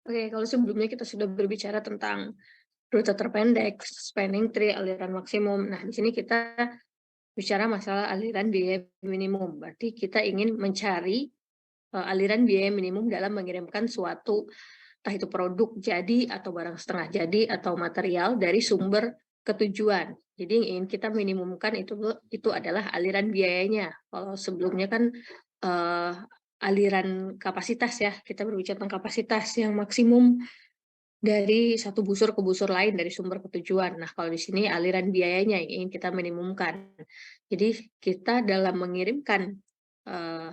Oke, kalau sebelumnya kita sudah berbicara tentang rute terpendek, spanning tree, aliran maksimum. Nah, di sini kita bicara masalah aliran biaya minimum. Berarti kita ingin mencari aliran biaya minimum dalam mengirimkan suatu, entah itu produk jadi atau barang setengah jadi atau material dari sumber ke tujuan. Jadi yang ingin kita minimumkan itu adalah aliran biayanya. Kalau sebelumnya kan eh, aliran kapasitas ya, kita berbicara tentang kapasitas yang maksimum dari satu busur ke busur lain dari sumber ke tujuan. Nah, kalau di sini aliran biayanya yang ingin kita minimumkan. Jadi kita dalam mengirimkan eh,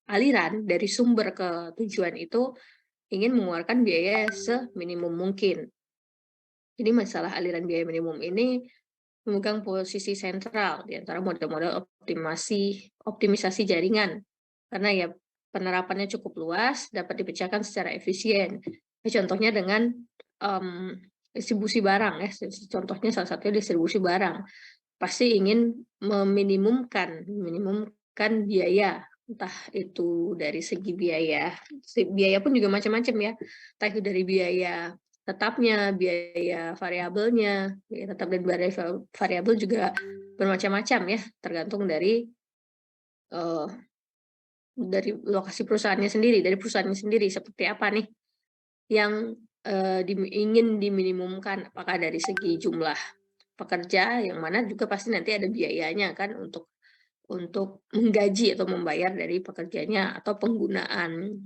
aliran dari sumber ke tujuan itu ingin mengeluarkan biaya seminimum mungkin. Jadi masalah aliran biaya minimum ini memegang posisi sentral di antara model-model optimisasi jaringan. Karena ya penerapannya cukup luas, dapat dipecahkan secara efisien. Contohnya dengan distribusi barang ya. Contohnya salah satunya distribusi barang. Pasti ingin meminimumkan biaya, entah itu dari segi biaya. Biaya pun juga macam-macam ya. Entah itu dari biaya tetapnya, biaya variabelnya, biaya tetap dan biaya variabel juga bermacam-macam ya, tergantung uh, dari lokasi perusahaannya sendiri, dari perusahaannya sendiri seperti apa nih yang ingin diminimumkan, apakah dari segi jumlah pekerja yang mana juga pasti nanti ada biayanya kan untuk menggaji atau membayar dari pekerjanya atau penggunaan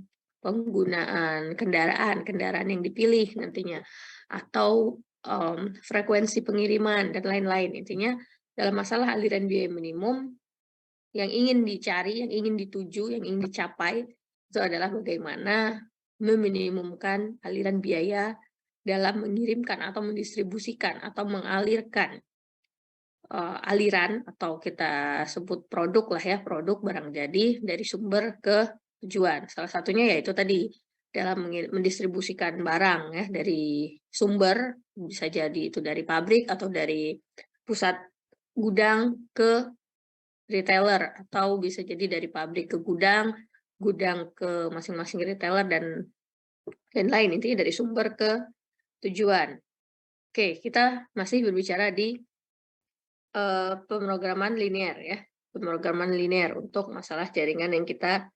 penggunaan kendaraan yang dipilih nantinya atau frekuensi pengiriman dan lain-lain. Intinya dalam masalah aliran biaya minimum yang ingin dicari, yang ingin dituju, yang ingin dicapai itu adalah bagaimana meminimumkan aliran biaya dalam mengirimkan atau mendistribusikan atau mengalirkan aliran atau kita sebut produk lah ya, produk barang jadi dari sumber ke tujuan. Salah satunya yaitu tadi dalam mendistribusikan barang ya dari sumber, bisa jadi itu dari pabrik atau dari pusat gudang ke retailer, atau bisa jadi dari pabrik ke gudang, gudang ke masing-masing retailer dan lain. Intinya dari sumber ke tujuan. Oke, kita masih berbicara di pemrograman linear ya, pemrograman linear untuk masalah jaringan yang kita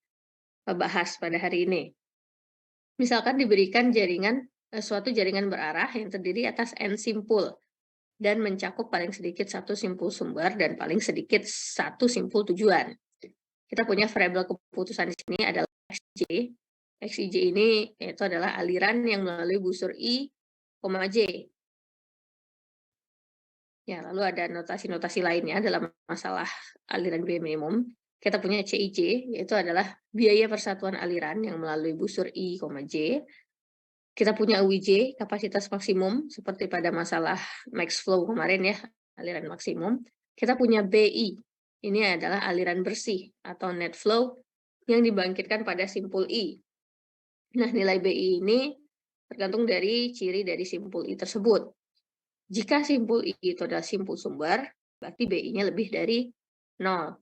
bahas pada hari ini. Misalkan diberikan suatu jaringan berarah yang terdiri atas n simpul dan mencakup paling sedikit satu simpul sumber dan paling sedikit satu simpul tujuan. Kita punya variabel keputusan di sini adalah Xj. Xij ini yaitu adalah aliran yang melalui busur I, J. Ya, lalu ada notasi-notasi lainnya dalam masalah aliran biaya minimum. Kita punya CIJ, yaitu adalah biaya persatuan aliran yang melalui busur I, J. Kita punya UIJ, kapasitas maksimum, seperti pada masalah max flow kemarin ya, aliran maksimum. Kita punya BI, ini adalah aliran bersih atau net flow yang dibangkitkan pada simpul I. Nah, nilai BI ini tergantung dari ciri dari simpul I tersebut. Jika simpul I itu adalah simpul sumber, berarti BI-nya lebih dari 0.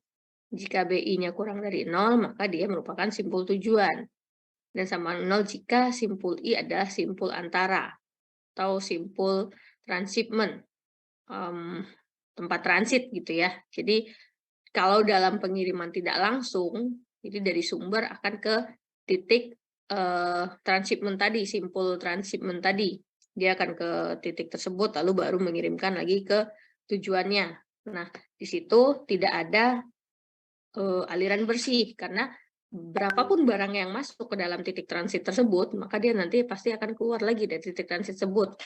Jika BI-nya kurang dari 0, maka dia merupakan simpul tujuan. Dan sama 0 jika simpul I adalah simpul antara atau simpul transshipment, tempat transit gitu ya. Jadi kalau dalam pengiriman tidak langsung, jadi dari sumber akan ke titik transshipment tadi, simpul transshipment tadi. Dia akan ke titik tersebut, lalu baru mengirimkan lagi ke tujuannya. Nah, di situ tidak ada aliran bersih, karena berapapun barang yang masuk ke dalam titik transit tersebut, maka dia nanti pasti akan keluar lagi dari titik transit tersebut,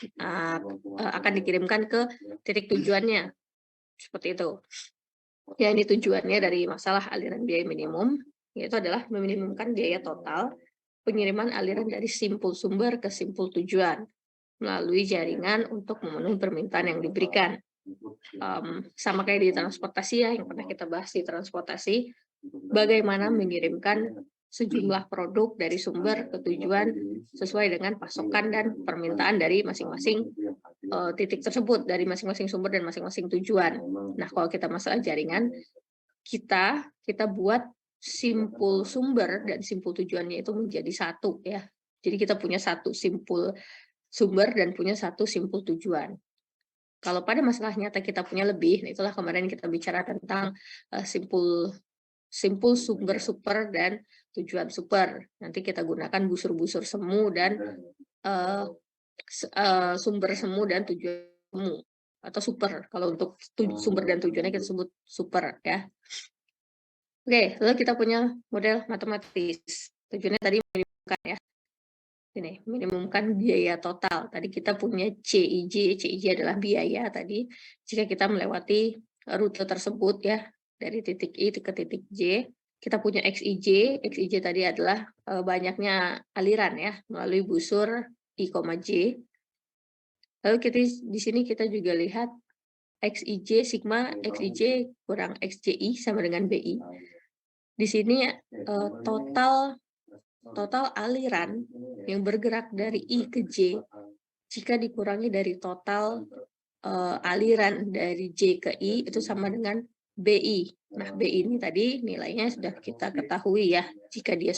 akan dikirimkan ke titik tujuannya. Seperti itu. Ya, ini tujuannya dari masalah aliran biaya minimum, yaitu adalah meminimumkan biaya total pengiriman aliran dari simpul sumber ke simpul tujuan melalui jaringan untuk memenuhi permintaan yang diberikan. Sama kayak di transportasi ya, yang pernah kita bahas di transportasi, bagaimana mengirimkan sejumlah produk dari sumber ke tujuan sesuai dengan pasokan dan permintaan dari masing-masing titik tersebut, dari masing-masing sumber dan masing-masing tujuan. Nah, kalau kita masalah jaringan, kita buat simpul sumber dan simpul tujuannya itu menjadi satu ya. Jadi kita punya satu simpul sumber dan punya satu simpul tujuan. Kalau pada masalah nyata kita punya lebih, nah itulah kemarin kita bicara tentang simpul sumber super dan tujuan super. Nanti kita gunakan busur-busur semu dan sumber semu dan tujuan semu atau super. Kalau untuk sumber dan tujuannya kita sebut super ya. Oke, lalu kita punya model matematis. Tujuannya tadi minimumkan ya. Ini minimumkan biaya total. Tadi kita punya CIJ adalah biaya tadi jika kita melewati rute tersebut ya dari titik I ke titik J. Kita punya XIJ tadi adalah banyaknya aliran ya melalui busur I, J. Lalu di sini kita juga lihat XIJ sigma XIJ kurang XJI sama dengan BI. Di sini total aliran yang bergerak dari I ke J jika dikurangi dari total aliran dari J ke I itu sama dengan BI. Nah, BI ini tadi nilainya sudah kita ketahui ya. Jika dia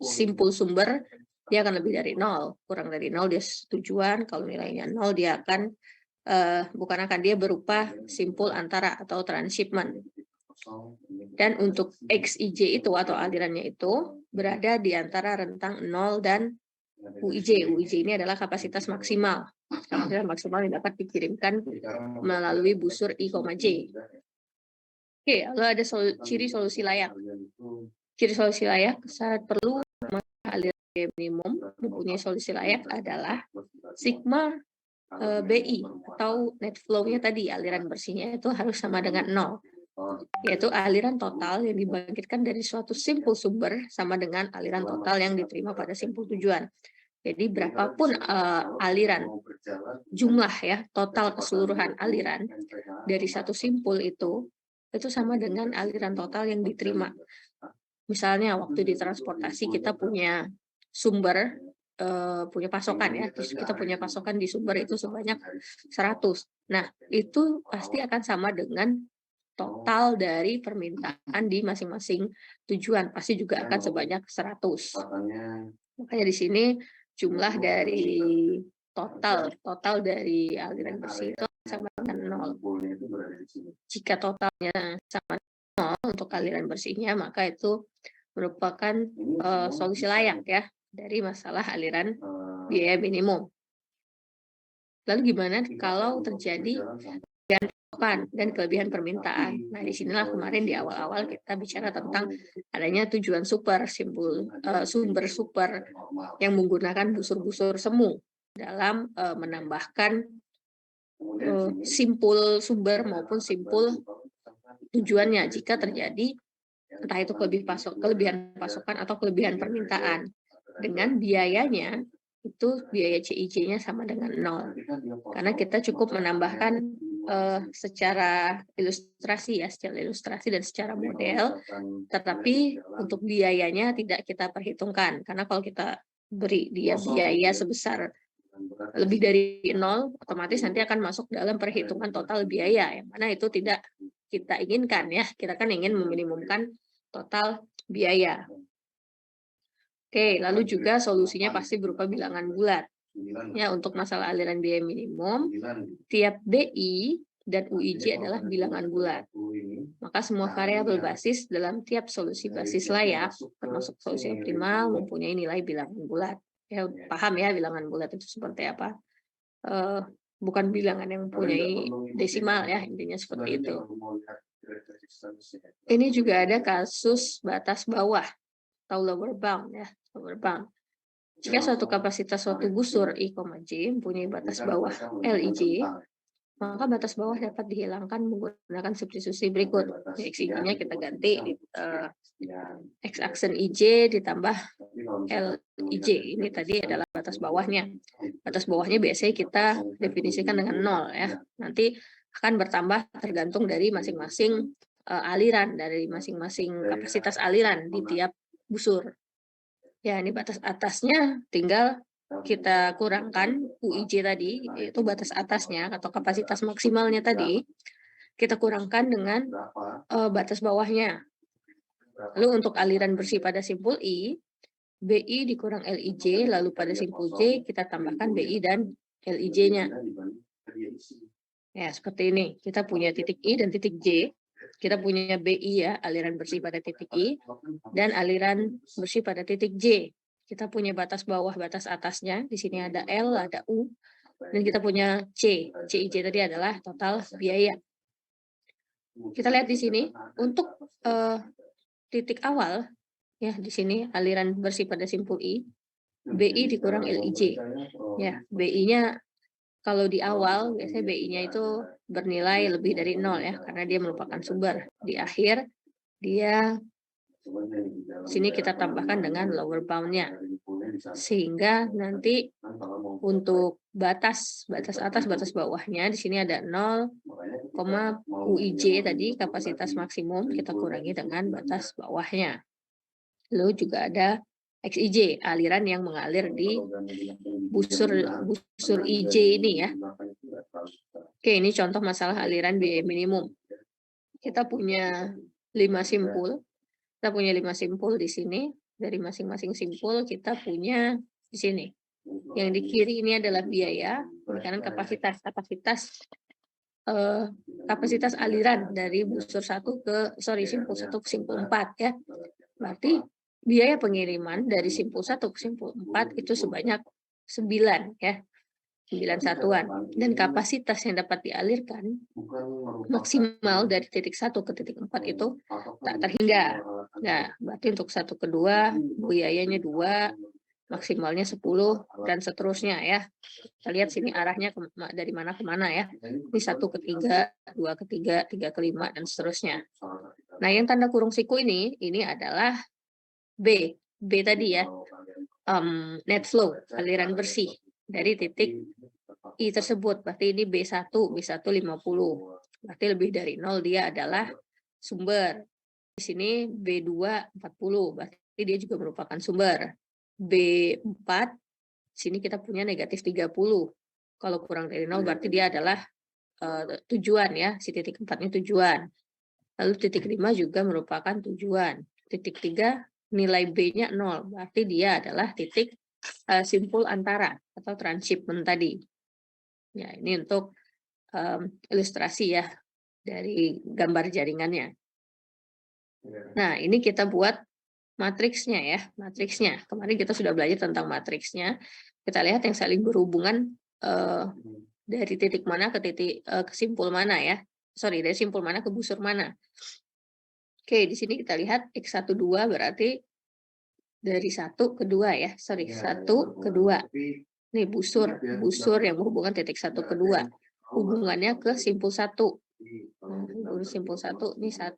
simpul sumber, dia akan lebih dari 0. Kurang dari 0 dia tujuan, kalau nilainya 0 dia akan dia berupa simpul antara atau transshipment. Dan untuk XIJ itu atau alirannya itu berada di antara rentang 0 dan UIJ. UIJ ini adalah kapasitas maksimal. Kapasitas maksimal yang dapat dikirimkan melalui busur I, J. Oke, lalu ada ciri solusi layak. Ciri solusi layak saat perlu aliran biaya minimum mempunyai solusi layak adalah sigma BI atau net flow-nya tadi, aliran bersihnya itu harus sama dengan 0. Yaitu aliran total yang dibangkitkan dari suatu simpul sumber sama dengan aliran total yang diterima pada simpul tujuan. Jadi berapapun aliran jumlah ya total keseluruhan aliran dari satu simpul itu sama dengan aliran total yang diterima. Misalnya waktu di transportasi kita punya sumber punya pasokan ya, terus kita punya pasokan di sumber itu sebanyak 100. Nah, itu pasti akan sama dengan total dari permintaan di masing-masing tujuan, pasti juga akan sebanyak 100. Makanya di sini jumlah dari total dari aliran bersih itu sama dengan 0. Jika totalnya sama dengan 0 untuk aliran bersihnya, maka itu merupakan solusi layak ya dari masalah aliran biaya minimum. Lalu gimana kalau terjadi dan kelebihan permintaan? Nah, disinilah kemarin di awal-awal kita bicara tentang adanya tujuan super, sumber super yang menggunakan busur-busur semu dalam menambahkan simpul sumber maupun simpul tujuannya jika terjadi entah itu kelebihan pasokan atau kelebihan permintaan. Dengan biayanya itu biaya CIJ-nya sama dengan 0. Karena kita cukup menambahkan secara ilustrasi dan secara model, tetapi untuk biayanya tidak kita perhitungkan. Karena kalau kita beri dia biaya sebesar lebih dari 0, otomatis nanti akan masuk dalam perhitungan total biaya, yang mana itu tidak kita inginkan ya. Kita kan ingin meminimumkan total biaya. Oke, lalu juga solusinya pasti berupa bilangan bulat. Ya, untuk masalah aliran biaya minimum, tiap BI dan UIJ adalah bilangan bulat. Maka semua variabel basis dalam tiap solusi basis layak, termasuk solusi optimal, mempunyai nilai bilangan bulat. Ya, paham ya bilangan bulat itu seperti apa? Bukan bilangan yang mempunyai desimal ya, intinya seperti itu. Ini juga ada kasus batas bawah atau lower bound ya, lower bound. Jika suatu kapasitas suatu busur I, J mempunyai batas bawah LIJ, maka batas bawah dapat dihilangkan menggunakan substitusi berikut. X-nya kita ganti X-aksen IJ ditambah LIJ. Ini tadi adalah batas bawahnya. Batas bawahnya biasanya kita definisikan dengan 0 ya. Nanti akan bertambah tergantung dari masing-masing aliran, dari masing-masing kapasitas aliran di tiap busur. Ya, ini batas atasnya tinggal kita kurangkan UIJ tadi, yaitu batas atasnya atau kapasitas maksimalnya tadi, kita kurangkan dengan batas bawahnya. Lalu untuk aliran bersih pada simpul I, BI dikurang LIJ, lalu pada simpul J kita tambahkan BI dan LIJ-nya. Ya, seperti ini. Kita punya titik I dan titik J. Kita punya BI ya, aliran bersih pada titik I, dan aliran bersih pada titik J. Kita punya batas bawah, batas atasnya. Di sini ada L, ada U. Dan kita punya C. CIJ tadi adalah total biaya. Kita lihat di sini, untuk titik awal, ya di sini aliran bersih pada simpul I, BI dikurang LIJ. Ya, BI-nya kalau di awal, biasanya BI-nya itu bernilai lebih dari 0 ya, karena dia merupakan sumber. Di akhir, dia sini kita tambahkan dengan lower bound-nya. Sehingga nanti untuk batas atas, batas bawahnya, di sini ada 0, UIJ tadi, kapasitas maksimum, kita kurangi dengan batas bawahnya. Lalu juga ada XIJ, aliran yang mengalir di busur IJ ini ya. Oke, ini contoh masalah aliran biaya minimum. Kita punya 5 simpul. Kita punya 5 simpul di sini. Dari masing-masing simpul kita punya di sini. Yang di kiri ini adalah biaya, di kanan kapasitas. Kapasitas aliran dari busur simpul 1 ke simpul 4 ya. Berarti biaya pengiriman dari simpul 1 ke simpul 4 itu sebanyak 9 ya. 9 satuan. Dan kapasitas yang dapat dialirkan maksimal dari titik 1 ke titik 4 itu tak terhingga. Nah, berarti untuk 1 ke 2, biayanya 2, maksimalnya 10, dan seterusnya ya. Kita lihat sini arahnya dari mana ke mana ya. Ini 1 ke 3, 2 ke 3, 3 ke 5, dan seterusnya. Nah, yang tanda kurung siku ini adalah B. B tadi ya, net flow, aliran bersih dari titik I tersebut. Berarti ini B1 50. Berarti lebih dari 0 dia adalah sumber. Di sini B2 40, berarti dia juga merupakan sumber. B4, sini kita punya negatif 30. Kalau kurang dari 0 berarti dia adalah tujuan ya, si titik 4-nya tujuan. Lalu titik 5 juga merupakan tujuan. Titik 3 nilai B-nya 0, berarti dia adalah titik simpul antara atau transshipment tadi. Ya, ini untuk ilustrasi ya dari gambar jaringannya. Nah, ini kita buat matriksnya ya, matriksnya. Kemarin kita sudah belajar tentang matriksnya. Kita lihat yang saling berhubungan dari titik mana ke titik ke simpul mana ya. Sorry, dari simpul mana ke busur mana. Oke, di sini kita lihat X12 berarti dari 1 ke 2 ya. Sorry, 1 ke 2. Ini busur yang menghubungkan titik 1 ke 2. Hubungannya ke simpul 1. Simpul 1 ini 1.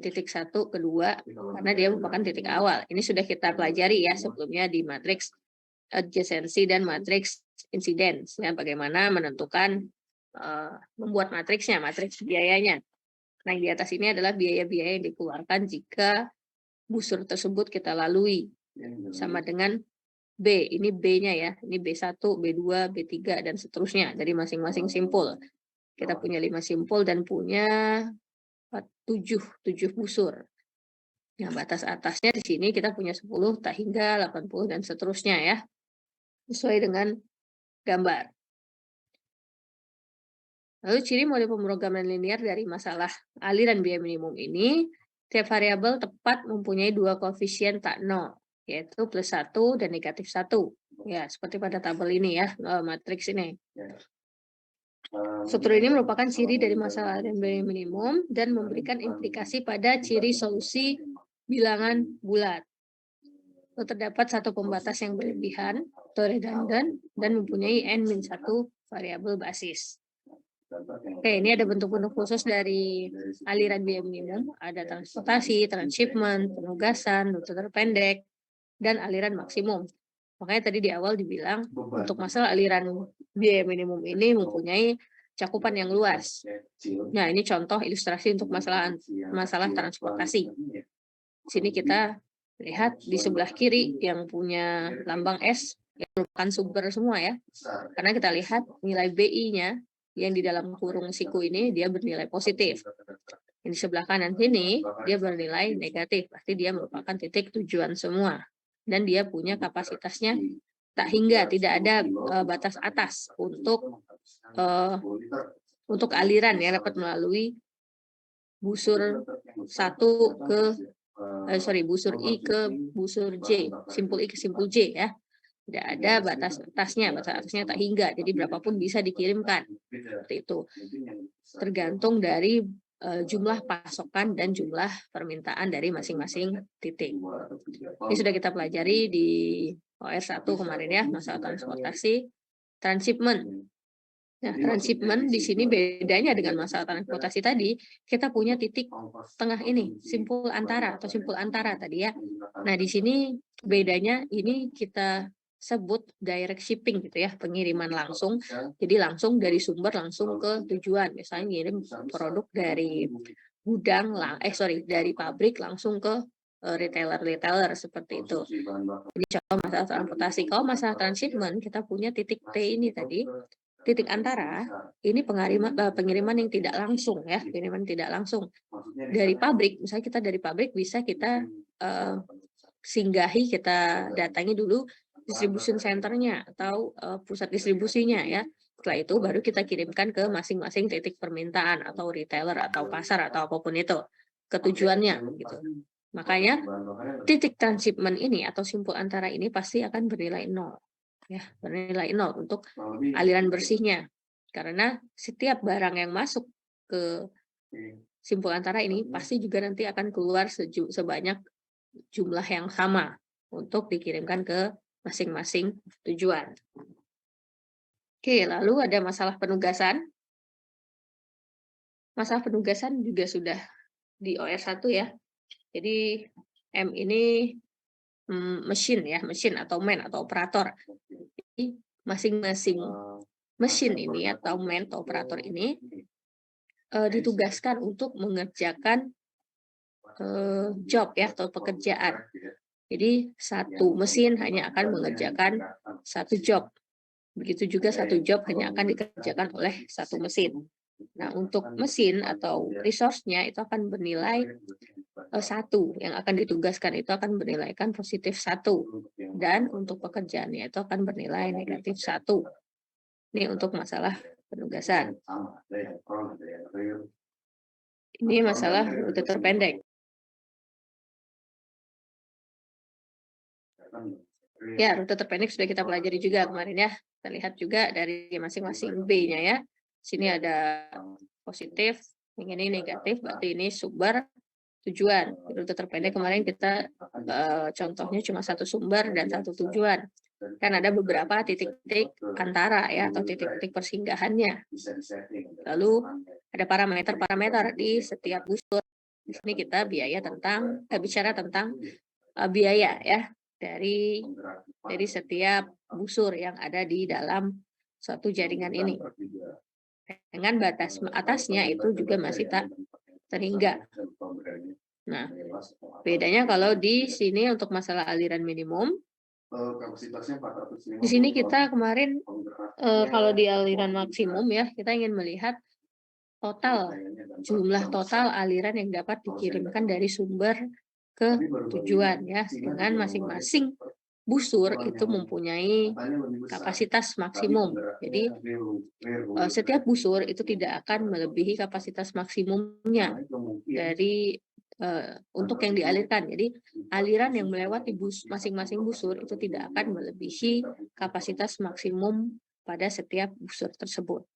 Titik 1 ke 2 karena dia merupakan titik awal. Ini sudah kita pelajari ya sebelumnya di matriks adjacency dan matriks incidence ya, bagaimana menentukan membuat matriksnya, matriks biayanya. Nah, yang di atas ini adalah biaya-biaya yang dikeluarkan jika busur tersebut kita lalui. Sama dengan B, ini B-nya ya, ini B1, B2, B3, dan seterusnya dari masing-masing simpul. Kita punya 5 simpul dan punya 7 busur. Nah, batas atasnya di sini kita punya 10, tak hingga 80, dan seterusnya ya. Sesuai dengan gambar. Lalu ciri model pemrograman linear dari masalah aliran biaya minimum ini, tiap variabel tepat mempunyai 2 koefisien tak nol, yaitu +1 dan -1. Ya, seperti pada tabel ini ya, matriks ini. Struktur ini merupakan ciri dari masalah aliran biaya minimum dan memberikan implikasi pada ciri solusi bilangan bulat. Terdapat satu pembatas yang berlebihan atau redundant dan mempunyai n-1 variabel basis. Oke, ini ada bentuk-bentuk khusus dari aliran biaya minimum. Ada transportasi, transshipment, penugasan, rute terpendek, dan aliran maksimum. Makanya tadi di awal dibilang untuk masalah aliran biaya minimum ini mempunyai cakupan yang luas. Nah, ini contoh ilustrasi untuk masalah transportasi. Di sini kita lihat di sebelah kiri yang punya lambang S, yang merupakan sumber semua ya. Karena kita lihat nilai BI-nya yang di dalam kurung siku ini dia bernilai positif. Yang di sebelah kanan sini dia bernilai negatif, pasti dia merupakan titik tujuan semua. dan dia punya kapasitasnya tak hingga, tidak ada batas atas untuk aliran yang dapat melalui busur busur I ke busur J, simpul I ke simpul J ya. Tidak ada batas atasnya tak hingga, jadi berapapun bisa dikirimkan. Seperti itu. Tergantung dari jumlah pasokan dan jumlah permintaan dari masing-masing titik. Ini sudah kita pelajari di OR1 kemarin ya, masalah transportasi, transshipment. Nah, transshipment di sini bedanya dengan masalah transportasi tadi, kita punya titik tengah ini, simpul antara atau simpul antara tadi ya. Nah, di sini bedanya ini kita sebut direct shipping gitu ya, pengiriman langsung. Jadi langsung dari sumber langsung ke tujuan. Misalnya ngirim produk dari gudang dari pabrik langsung ke retailer seperti itu. Jadi contoh masalah transportasi. Kalau masalah transshipment kita punya titik T ini tadi. Titik antara ini pengiriman yang tidak langsung ya, pengiriman tidak langsung dari pabrik. Misalnya kita dari pabrik bisa kita singgahi, kita datangi dulu distribution centernya atau pusat distribusinya ya. Setelah itu baru kita kirimkan ke masing-masing titik permintaan atau retailer atau pasar atau apapun itu ke tujuannya gitu. Makanya titik transshipment ini atau simpul antara ini pasti akan bernilai 0. Ya, bernilai 0 untuk aliran bersihnya. Karena setiap barang yang masuk ke simpul antara ini pasti juga nanti akan keluar sebanyak jumlah yang sama untuk dikirimkan ke masing-masing tujuan. Oke, lalu ada masalah penugasan. Masalah penugasan juga sudah di OR1 ya. Jadi M ini mesin ya, mesin atau man atau operator. Jadi masing-masing mesin ini atau man atau operator ini ditugaskan untuk mengerjakan job ya atau pekerjaan. Jadi satu mesin hanya akan mengerjakan satu job. Begitu juga satu job hanya akan dikerjakan oleh satu mesin. Nah, untuk mesin atau resource-nya itu akan bernilai 1. Yang akan ditugaskan itu akan bernilaikan positif 1. Dan untuk pekerjaannya itu akan bernilai negatif 1. Ini untuk masalah penugasan. Ini masalah rute terpendek. Ya, rute terpendek sudah kita pelajari juga kemarin ya. Kita lihat juga dari masing-masing B-nya ya. Sini ada positif, yang ini negatif, berarti ini sumber tujuan. Rute terpendek kemarin kita contohnya cuma satu sumber dan satu tujuan. Kan ada beberapa titik-titik antara ya atau titik-titik persinggahannya. Lalu ada parameter-parameter di setiap busur. Di sini kita bicara tentang biaya ya dari setiap busur yang ada di dalam suatu jaringan ini. Dengan batas atasnya itu juga masih tak terhingga. Nah, bedanya kalau di sini untuk masalah aliran minimum, di sini kita kemarin kalau di aliran maksimum ya, kita ingin melihat jumlah total aliran yang dapat dikirimkan dari sumber ke tujuan ya, dengan masing-masing busur itu mempunyai kapasitas maksimum. Jadi setiap busur itu tidak akan melebihi kapasitas maksimumnya dari untuk yang dialirkan. Jadi aliran yang melewati masing-masing busur itu tidak akan melebihi kapasitas maksimum pada setiap busur tersebut.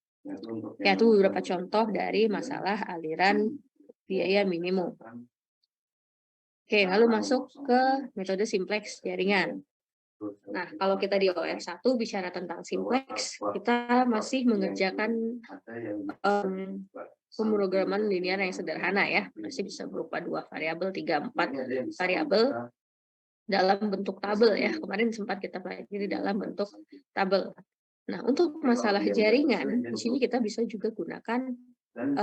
Ya, itu beberapa contoh dari masalah aliran biaya minimum. Oke, lalu masuk ke metode simplex jaringan. Nah, kalau kita di OR1 bicara tentang simplex, kita masih mengerjakan pemrograman linear yang sederhana ya. Masih bisa berupa 2 variabel, 3, 4 variabel dalam bentuk tabel ya. Kemarin sempat kita pelajari dalam bentuk tabel. Nah, untuk masalah jaringan, di sini kita bisa juga gunakan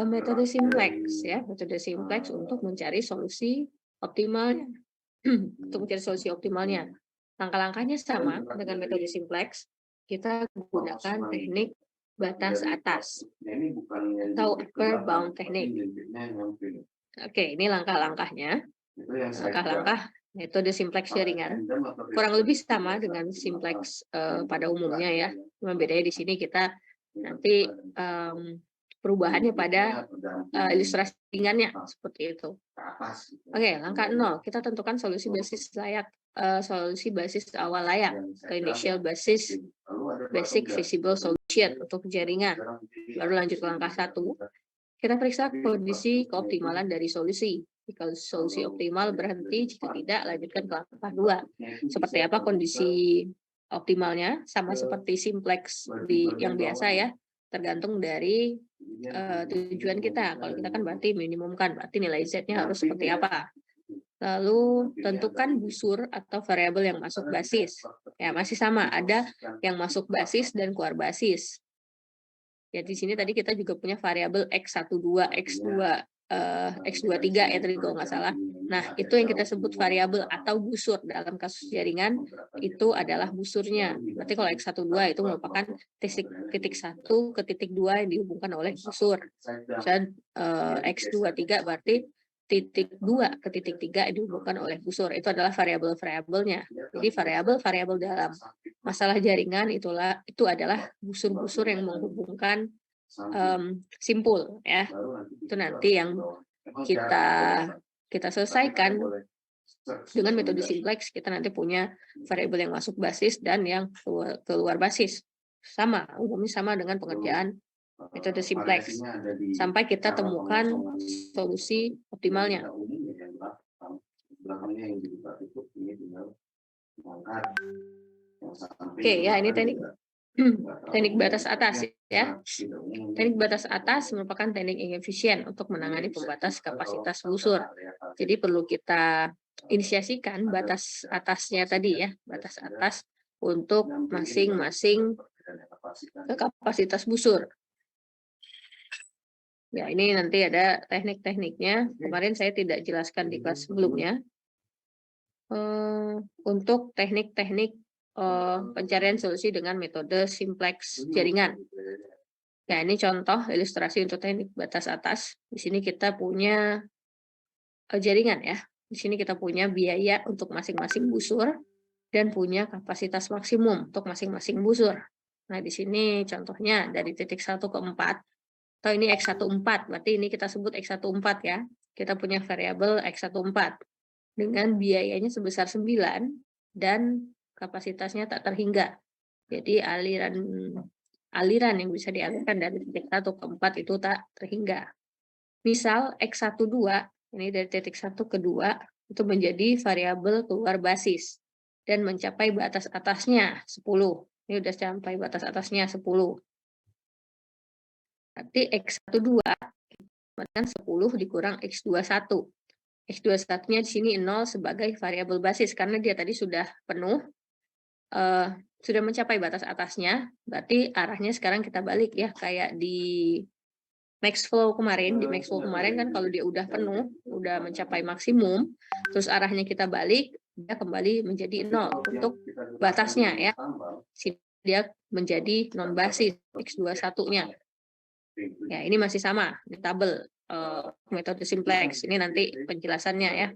metode simplex ya, metode simplex untuk mencari solusi optimalnya. Untuk mencari solusi optimalnya. Langkah-langkahnya sama dengan metode simplex. Kita gunakan teknik batas atas atau upper bound teknik. Oke, ini langkah-langkahnya. langkah-langkah metode simplex jaringan kurang lebih sama dengan simplex pada umumnya ya. Cuma bedanya di sini kita nanti perubahannya pada ilustrasi ringannya seperti itu. Oke, langkah 0 kita tentukan solusi basis layak, solusi basis awal layak atau initial basis basic feasible solution untuk jaringan. Baru lanjut ke langkah 1. Kita periksa kondisi keoptimalan dari solusi. Jika solusi optimal berhenti, jika tidak lanjutkan ke langkah 2. Seperti apa kondisi optimalnya? Sama seperti simplex yang biasa ya, tergantung dari tujuan kita. Kalau kita kan berarti minimumkan, berarti nilai Z-nya harus seperti apa. Lalu tentukan busur atau variabel yang masuk basis. Ya, masih sama, ada yang masuk basis dan keluar basis. Ya, di sini tadi kita juga punya variabel X12, X23 ya tadi kalau nggak salah. Nah, itu yang kita sebut variabel atau busur. Dalam kasus jaringan, itu adalah busurnya. Berarti kalau X12 itu merupakan titik 1 ke titik 2 yang dihubungkan oleh busur. Dan X23 berarti titik 2 ke titik 3 dihubungkan oleh busur. Itu adalah variabel-variabelnya. Jadi variabel-variabel dalam masalah jaringan itu adalah busur-busur yang menghubungkan simpul ya. Itu nanti yang kita selesaikan dengan metode simplex. Kita nanti punya variabel yang masuk basis dan yang keluar basis. Umumnya sama dengan pengerjaan metode simplex sampai kita temukan solusi optimalnya. Oke ya, ini teknik batas atas ya. Teknik batas atas merupakan teknik yang efisien untuk menangani pembatas kapasitas busur. Jadi perlu kita inisiasikan batas atasnya tadi ya, batas atas untuk masing-masing kapasitas busur. Ya, ini nanti ada teknik-tekniknya. Kemarin saya tidak jelaskan di kelas sebelumnya. Untuk teknik-teknik pencarian solusi dengan metode simplex jaringan. Ya, ini contoh ilustrasi untuk teknik batas atas. Di sini kita punya jaringan ya. Di sini kita punya biaya untuk masing-masing busur dan punya kapasitas maksimum untuk masing-masing busur. Nah, di sini contohnya dari titik 1 ke 4. Atau ini X14, berarti ini kita sebut X14 ya. Kita punya variabel X14 dengan biayanya sebesar 9 dan kapasitasnya tak terhingga. Jadi aliran yang bisa dialirkan dari titik 1 ke 4 itu tak terhingga. Misal X12, ini dari titik 1 ke 2, itu menjadi variabel keluar basis dan mencapai batas atasnya 10. Ini udah sampai batas atasnya 10. Berarti X12 dengan 10 dikurang X21. X21-nya di sini 0 sebagai variabel basis karena dia tadi sudah penuh, sudah mencapai batas atasnya, berarti arahnya sekarang kita balik ya, kayak di max flow kemarin. Di max flow kemarin kan kalau dia udah penuh, udah mencapai maksimum, terus arahnya kita balik, dia kembali menjadi 0 untuk batasnya ya. Dia menjadi non basis X21-nya. Ya, ini masih sama di tabel metode simplex. Ini nanti penjelasannya ya.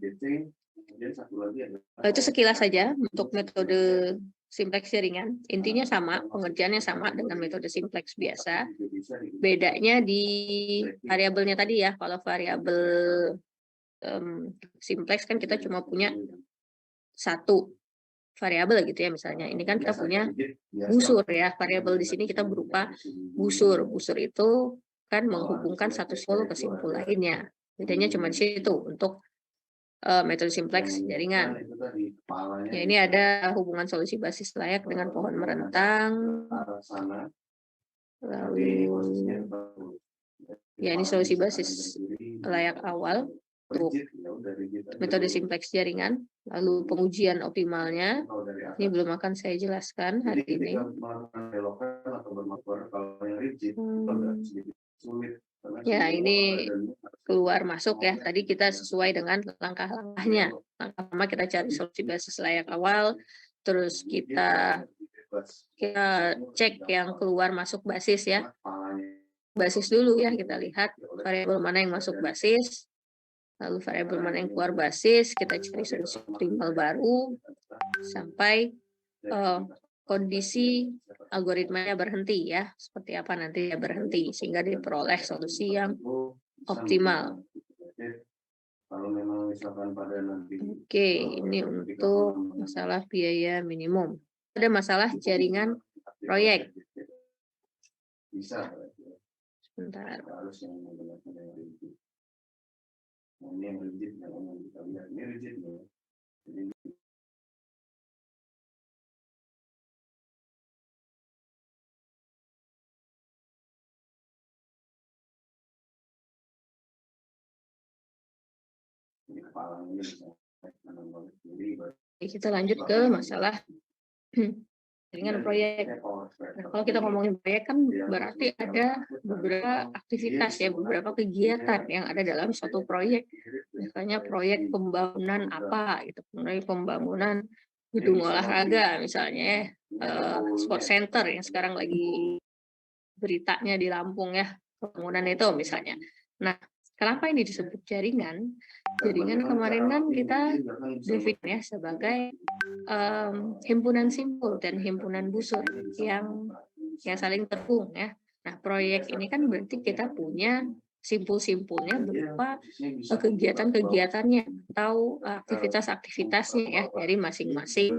Itu sekilas saja untuk metode simplex jaringan. Intinya sama, pengerjaannya sama dengan metode simplex biasa. Bedanya di variabelnya tadi ya. Kalau variabel simplex kan kita cuma punya satu variabel gitu ya misalnya. Ini kan kita punya busur ya. Variabel di sini kita berupa busur. Busur itu kan menghubungkan satu simpul ke simpul lainnya. Bedanya cuma di situ untuk metode simplex jaringan. Ya, ini ada hubungan solusi basis layak dengan pohon merentang. Lalu ya ini solusi basis layak awal untuk metode simplex jaringan. Lalu pengujian optimalnya, ini belum akan saya jelaskan hari ini. Ya, ini keluar masuk ya. Tadi kita sesuai dengan langkah-langkahnya. Langkah pertama kita cari solusi basis layak awal, terus kita cek yang keluar masuk basis ya. Basis dulu ya, kita lihat variabel mana yang masuk basis. lalu variabel mana yang keluar basis, kita cari solusi optimal baru, sampai kondisi algoritmanya berhenti ya, seperti apa nanti dia berhenti, sehingga diperoleh solusi yang optimal. Oke, ini untuk masalah biaya minimum. Ada masalah jaringan proyek. Sebentar. Kita lanjut ke masalah jaringan proyek. Nah, kalau kita ngomongin proyek kan berarti ada beberapa aktivitas ya, beberapa kegiatan yang ada dalam suatu proyek. Misalnya proyek pembangunan apa gitu, proyek pembangunan gedung olahraga misalnya, sport center yang sekarang lagi beritanya di Lampung ya, pembangunan itu misalnya. Nah, kenapa ini disebut jaringan? Jaringan kemarin kan kita definisi ya sebagai himpunan simpul dan himpunan busur yang saling terhubung ya. Nah, proyek ini kan berarti kita punya simpul-simpulnya berupa kegiatan-kegiatannya atau aktivitas-aktivitasnya ya dari masing-masing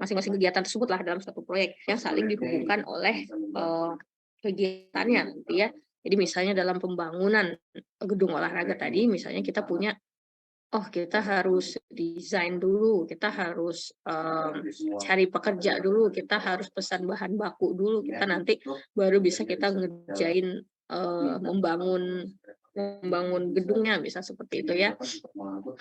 kegiatan tersebut lah dalam suatu proyek yang saling dihubungkan oleh kegiatannya nanti ya. Jadi misalnya dalam pembangunan gedung olahraga tadi, misalnya kita punya, kita harus desain dulu, kita harus cari pekerja dulu, kita harus pesan bahan baku dulu, kita nanti baru bisa kita ngerjain membangun gedungnya, bisa seperti itu ya.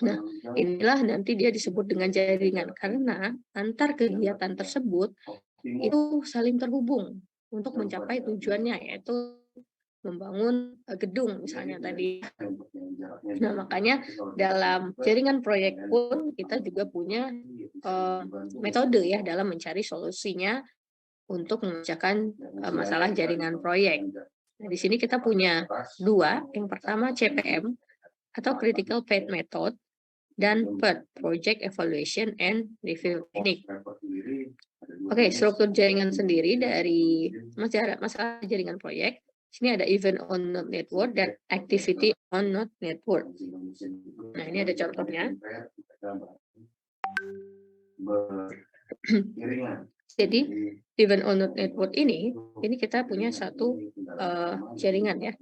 Nah, inilah nanti dia disebut dengan jaringan, karena antar kegiatan tersebut itu saling terhubung untuk mencapai tujuannya, yaitu membangun gedung misalnya tadi. Nah, makanya dalam jaringan proyek pun kita juga punya metode ya dalam mencari solusinya untuk memecahkan masalah jaringan proyek. Nah, di sini kita punya dua. Yang pertama CPM atau Critical Path Method dan PERT, Project Evaluation and Review Technique. Oke, struktur jaringan sendiri dari masalah jaringan proyek. Sini ada event on node network dan activity on node network. Nah, ini ada contohnya. Jadi, event on node network ini kita punya satu jaringan ya.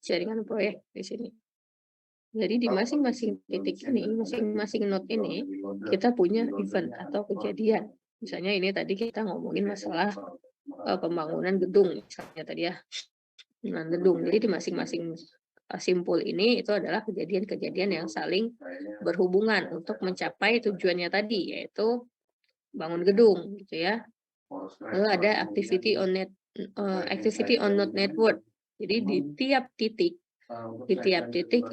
Jaringan proyek di sini. Jadi di masing-masing titik ini, masing-masing node ini, kita punya event atau kejadian. Misalnya ini tadi kita ngomongin masalah pembangunan gedung, misalnya tadi ya. Gedung. Jadi di masing-masing simpul ini itu adalah kejadian-kejadian yang saling berhubungan untuk mencapai tujuannya tadi, yaitu bangun gedung gitu ya. Lalu ada activity on node network. Jadi di tiap titik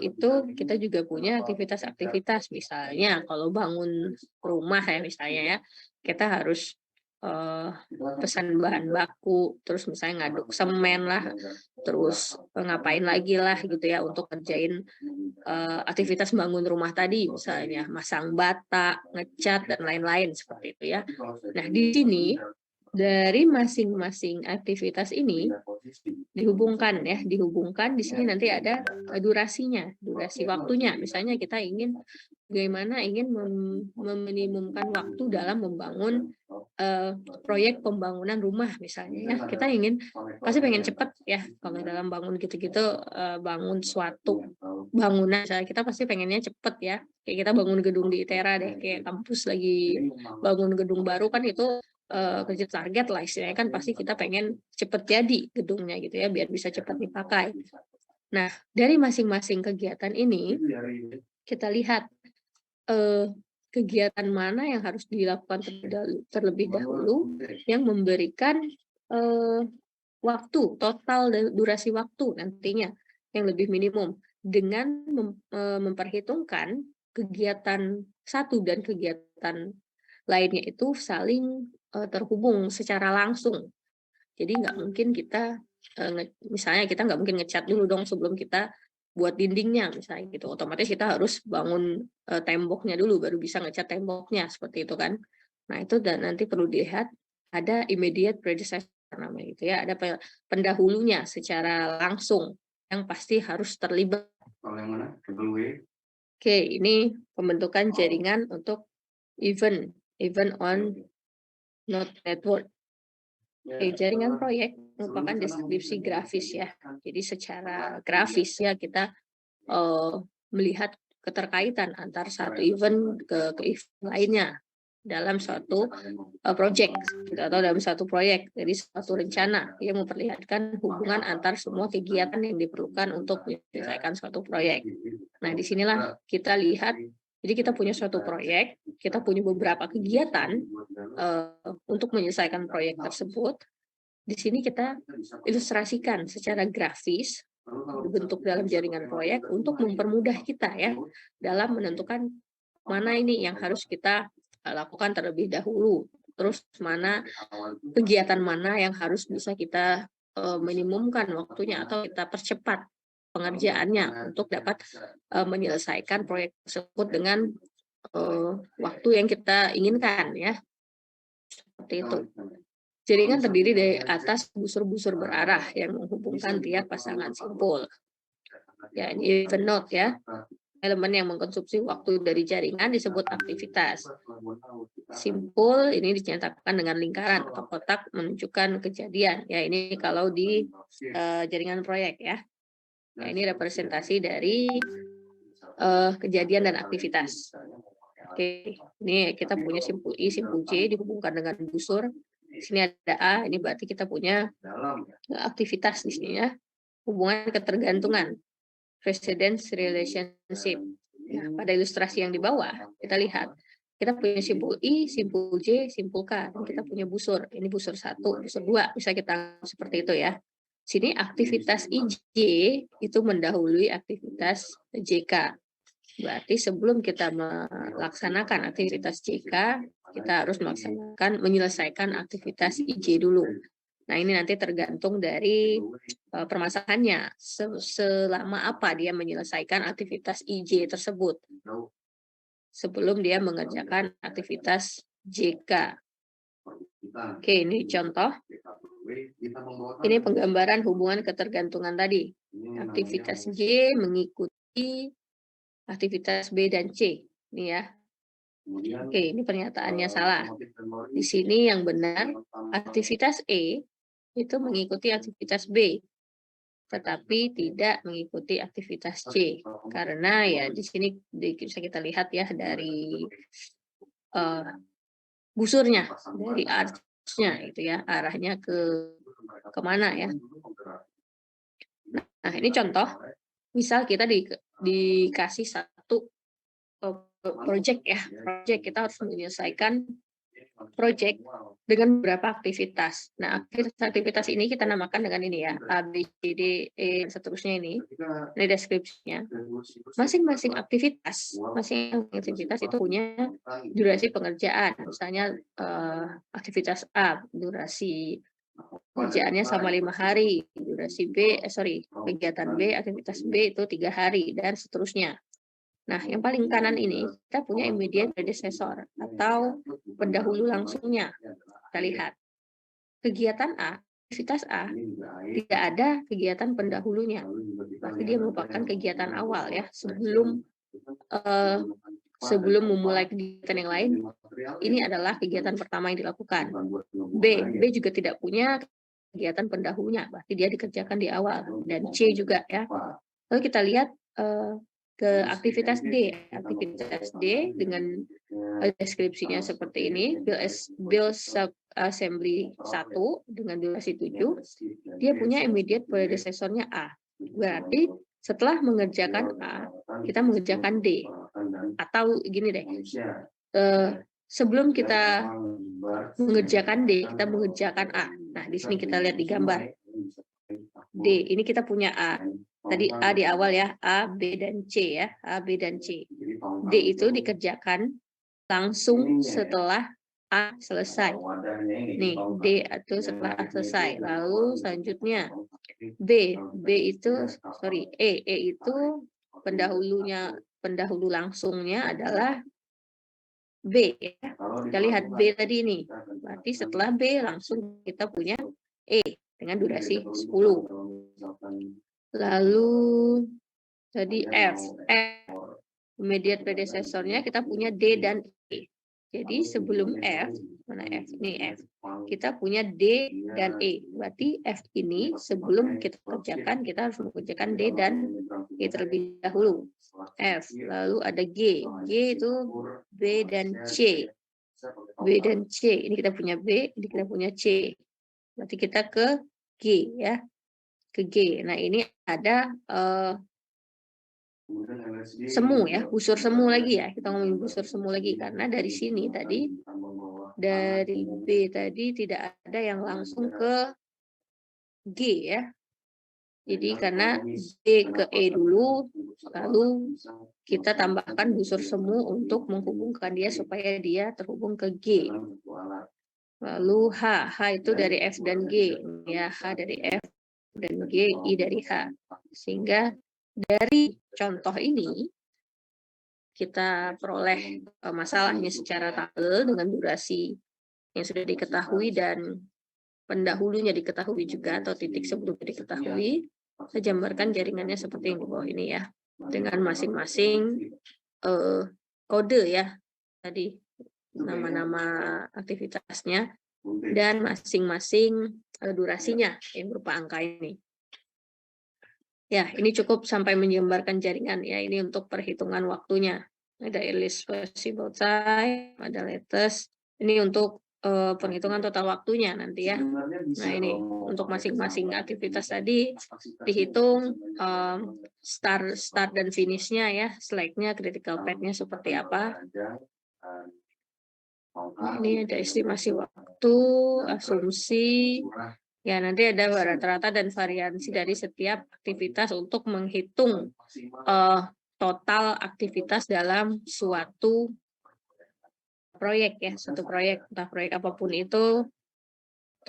itu kita juga punya aktivitas-aktivitas. Misalnya kalau bangun rumah ya misalnya ya, kita harus pesan bahan baku, terus misalnya ngaduk semen lah, terus ngapain lagi lah gitu ya untuk kerjain aktivitas bangun rumah tadi, misalnya masang bata, ngecat dan lain-lain seperti itu ya. Nah, di sini dari masing-masing aktivitas ini dihubungkan di sini nanti ada durasi waktunya. Misalnya kita ingin meminimumkan waktu dalam membangun proyek pembangunan rumah misalnya ya. Kita pasti pengen cepat ya kalau dalam bangun gitu-gitu, bangun suatu bangunan misalnya, kita pasti pengennya cepet ya. Kayak kita bangun gedung di ITERA deh, kayak kampus lagi bangun gedung baru kan itu kerja target lah istilahnya, kan pasti kita pengen cepet jadi gedungnya gitu ya biar bisa cepat dipakai. Nah, dari masing-masing kegiatan ini kita lihat kegiatan mana yang harus dilakukan terlebih dahulu yang memberikan waktu total durasi waktu nantinya yang lebih minimum, dengan memperhitungkan kegiatan satu dan kegiatan lainnya itu saling terhubung secara langsung. Jadi nggak mungkin kita misalnya kita nggak mungkin ngecat dulu dong sebelum kita buat dindingnya misalnya gitu. Otomatis kita harus bangun temboknya dulu baru bisa ngecat temboknya seperti itu kan. Nah, itu dan nanti perlu dilihat ada immediate predecessor namanya gitu ya, ada pendahulunya secara langsung yang pasti harus terlibat. Kalau yang mana? Oke, ini pembentukan jaringan untuk event on node network. Oke, jaringan proyek merupakan deskripsi grafis ya. Jadi secara grafis ya kita melihat keterkaitan antar satu event ke event lainnya dalam suatu project atau dalam satu proyek. Jadi suatu rencana yang memperlihatkan hubungan antar semua kegiatan yang diperlukan untuk menyelesaikan suatu proyek. Nah, disinilah kita lihat, jadi kita punya suatu proyek, kita punya beberapa kegiatan untuk menyelesaikan proyek tersebut. Di sini kita ilustrasikan secara grafis bentuk dalam jaringan proyek untuk mempermudah kita ya dalam menentukan mana ini yang harus kita lakukan terlebih dahulu, terus mana kegiatan mana yang harus bisa kita minimumkan waktunya atau kita percepat pengerjaannya untuk dapat menyelesaikan proyek tersebut dengan waktu yang kita inginkan ya, seperti itu. Jaringan terdiri dari atas busur-busur berarah yang menghubungkan tiap pasangan simpul. Ya, ini event node ya. Elemen yang mengkonsumsi waktu dari jaringan disebut aktivitas. Simpul ini dinyatakan dengan lingkaran atau kotak menunjukkan kejadian. Ya, ini kalau di jaringan proyek ya. Nah, ini representasi dari kejadian dan aktivitas. Oke, ini kita punya simpul I, simpul J dihubungkan dengan busur. Di sini ada A, ini berarti kita punya aktivitas di sini ya. Hubungan ketergantungan, precedence relationship. Ya, pada ilustrasi yang di bawah, kita lihat. Kita punya simpul I, simpul J, simpul K. Dan kita punya busur. Ini busur 1, busur 2. Bisa kita seperti itu ya. Sini aktivitas IJ itu mendahului aktivitas JK. Berarti sebelum kita melaksanakan aktivitas JK, kita harus menyelesaikan aktivitas IJ dulu. Nah, ini nanti tergantung dari permasalahannya. Selama apa dia menyelesaikan aktivitas IJ tersebut sebelum dia mengerjakan aktivitas JK. Oke, ini contoh. Ini penggambaran hubungan ketergantungan tadi. Aktivitas J mengikuti aktivitas B dan C. Ini ya. Oke, ini pernyataannya salah. Di sini yang benar, aktivitas E itu mengikuti aktivitas B, tetapi tidak mengikuti aktivitas C. Karena ya di sini bisa kita lihat ya dari busurnya, dari arahnya itu ya, arahnya kemana ya. Nah, ini contoh. Misal kita dikasih satu project ya, project kita harus menyelesaikan project dengan beberapa aktivitas. Nah, aktivitas ini kita namakan dengan ini ya, A, B, C, D, E, seterusnya ini deskripsinya. Masing-masing aktivitas itu punya durasi pengerjaan. Misalnya aktivitas A, durasi kerjaannya sama 5 hari, durasi kegiatan B, aktivitas B itu 3 hari, dan seterusnya. Nah, yang paling kanan ini, kita punya immediate predecessor, atau pendahulu langsungnya. Kita lihat, kegiatan A, aktivitas A, tidak ada kegiatan pendahulunya. Berarti dia merupakan kegiatan awal ya, sebelum memulai kegiatan yang lain, ini adalah kegiatan pertama yang dilakukan. B juga tidak punya kegiatan pendahulunya, berarti dia dikerjakan di awal. Dan C juga ya. Lalu kita lihat ke aktivitas D. Aktivitas D dengan deskripsinya seperti ini, build assembly 1 dengan durasi 7, dia punya immediate predecessor-nya A. Berarti setelah mengerjakan A, kita mengerjakan D. Atau gini deh, sebelum kita mengerjakan D, kita mengerjakan A. Nah, di sini kita lihat di gambar. D, ini kita punya A. Tadi A di awal ya, A, B, dan C ya. A, B, dan C. D itu dikerjakan langsung setelah A selesai. Nih, D itu setelah A selesai. Lalu selanjutnya B itu E itu pendahulu langsungnya adalah B ya. Kita lihat B tadi nih. Berarti setelah B langsung kita punya E dengan durasi 10. Lalu tadi F immediate predecessor-nya kita punya D dan E. Jadi sebelum F, mana F? Ini F. Kita punya D dan E. Berarti F ini sebelum kita kerjakan, kita harus mengerjakan D dan E terlebih dahulu. F. Lalu ada G. G itu B dan C. B dan C. Ini kita punya B, ini kita punya C. Berarti kita ke G ya. Ke G. Nah, ini ada semu ya, busur semu lagi ya. Kita ngomongin busur semu lagi karena dari sini tadi dari B tadi tidak ada yang langsung ke G ya. Jadi karena B ke E dulu, lalu kita tambahkan busur semu untuk menghubungkan dia supaya dia terhubung ke G. Lalu H itu dari F dan G ya, H dari F dan G, I dari H. Sehingga dari contoh ini kita peroleh masalahnya secara tabel dengan durasi yang sudah diketahui dan pendahulunya diketahui juga atau titik sebelumnya diketahui. Saya gambarkan jaringannya seperti yang di bawah ini ya, dengan masing-masing kode ya, tadi nama-nama aktivitasnya dan masing-masing durasinya yang berupa angka ini. Ya, ini cukup sampai menggambarkan jaringan ya. Ini untuk perhitungan waktunya. Ada earliest possible time, ada latest. Ini untuk penghitungan total waktunya nanti ya. Nah, ini untuk masing-masing aktivitas tadi dihitung start dan finish-nya ya, slack-nya, critical path-nya seperti apa. Ini ada estimasi waktu, asumsi. Ya, nanti ada rata-rata dan variansi dari setiap aktivitas untuk menghitung total aktivitas dalam suatu proyek ya, suatu proyek, entah proyek apapun itu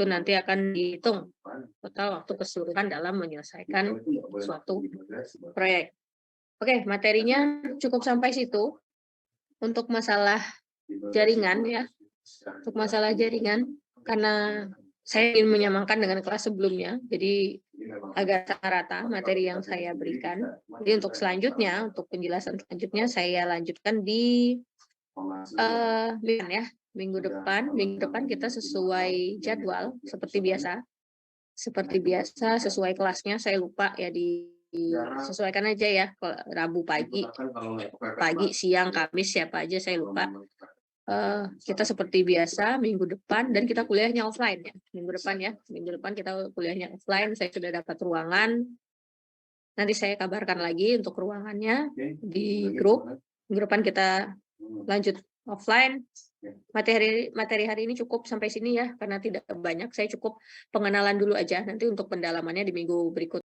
nanti akan dihitung total waktu keseluruhan dalam menyelesaikan suatu proyek. Oke, materinya cukup sampai situ untuk masalah jaringan ya. Untuk masalah jaringan, karena saya ingin menyamakan dengan kelas sebelumnya, jadi agak rata materi yang saya berikan. Jadi untuk selanjutnya, untuk penjelasan selanjutnya saya lanjutkan di minggu depan kita sesuai jadwal seperti biasa. Sesuai kelasnya saya lupa ya, disesuaikan aja ya. Rabu pagi, siang, Kamis siapa aja saya lupa. Kita seperti biasa minggu depan dan kita kuliahnya offline ya. Minggu depan kita kuliahnya offline. Saya sudah dapat ruangan. Nanti saya kabarkan lagi untuk ruangannya di grup. Minggu depan kita lanjut offline. Materi hari ini cukup sampai sini ya, karena tidak banyak. Saya cukup pengenalan dulu aja. Nanti untuk pendalamannya di minggu berikut.